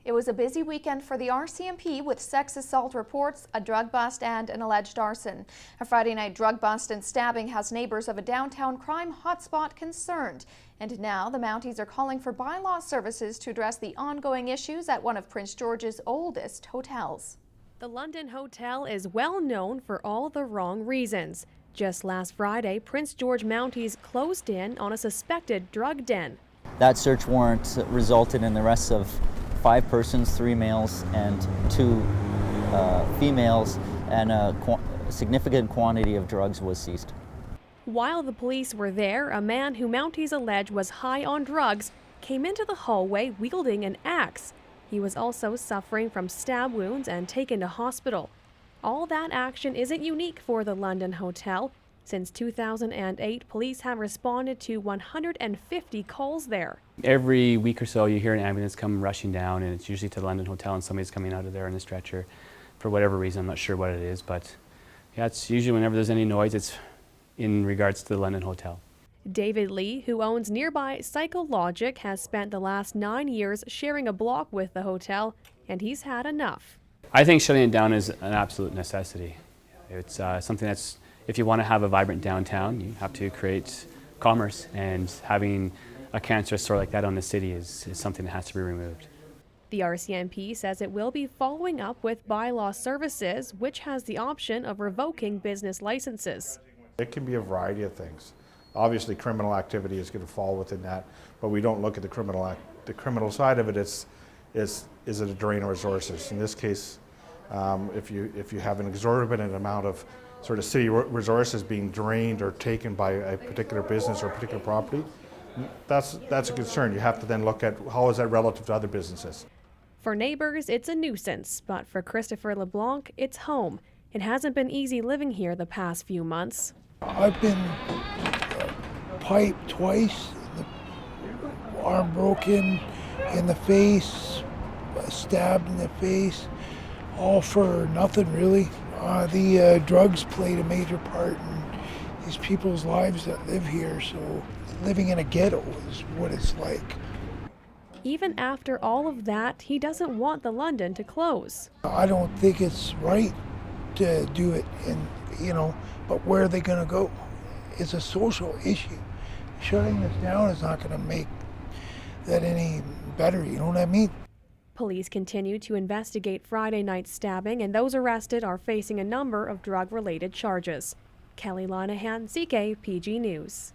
It was a busy weekend for the RCMP with sex assault reports, a drug bust, and an alleged arson. A Friday night drug bust and stabbing has neighbors of a downtown crime hotspot concerned. And now the Mounties are calling for bylaw services to address the ongoing issues at one of Prince George's oldest hotels. The London Hotel is well known for all the wrong reasons. Just last Friday, Prince George Mounties closed in on a suspected drug den. That search warrant resulted in the arrests of 5 persons, 3 males and 2 females, and a significant quantity of drugs was seized. While the police were there, a man who Mounties allege was high on drugs came into the hallway wielding an axe. He was also suffering from stab wounds and taken to hospital. All that action isn't unique for the London Hotel. Since 2008, police have responded to 150 calls there. Every week or so you hear an ambulance come rushing down, and it's usually to the London Hotel and somebody's coming out of there in a stretcher for whatever reason. I'm not sure what it is, but yeah, it's usually whenever there's any noise, it's in regards to the London Hotel. David Lee, who owns nearby Psychologic, has spent the last 9 years sharing a block with the hotel, and he's had enough. I think shutting it down is an absolute necessity. It's something that's, if you want to have a vibrant downtown, you have to create commerce, and having a cancerous store like that on the city is something that has to be removed. The RCMP says it will be following up with bylaw services, which has the option of revoking business licenses. It can be a variety of things. Obviously, criminal activity is going to fall within that, but we don't look at the criminal side of it. Is it a drain of resources? In this case, if you have an exorbitant amount of sort of city resources being drained or taken by a particular business or a particular property, that's a concern. You have to then look at how is that relative to other businesses. For neighbors, it's a nuisance, but for Christopher LeBlanc, it's home. It hasn't been easy living here the past few months. I've been piped twice, the arm broken, in the face, stabbed in the face, all for nothing really. The drugs played a major part in these people's lives that live here, so living in a ghetto is what it's like. Even after all of that, he doesn't want the London to close. I don't think it's right to do it, but where are they going to go? It's a social issue. Shutting this down is not going to make that any better, you know what I mean? Police continue to investigate Friday night stabbing, and those arrested are facing a number of drug-related charges. Kelly Linehan, CKPG News.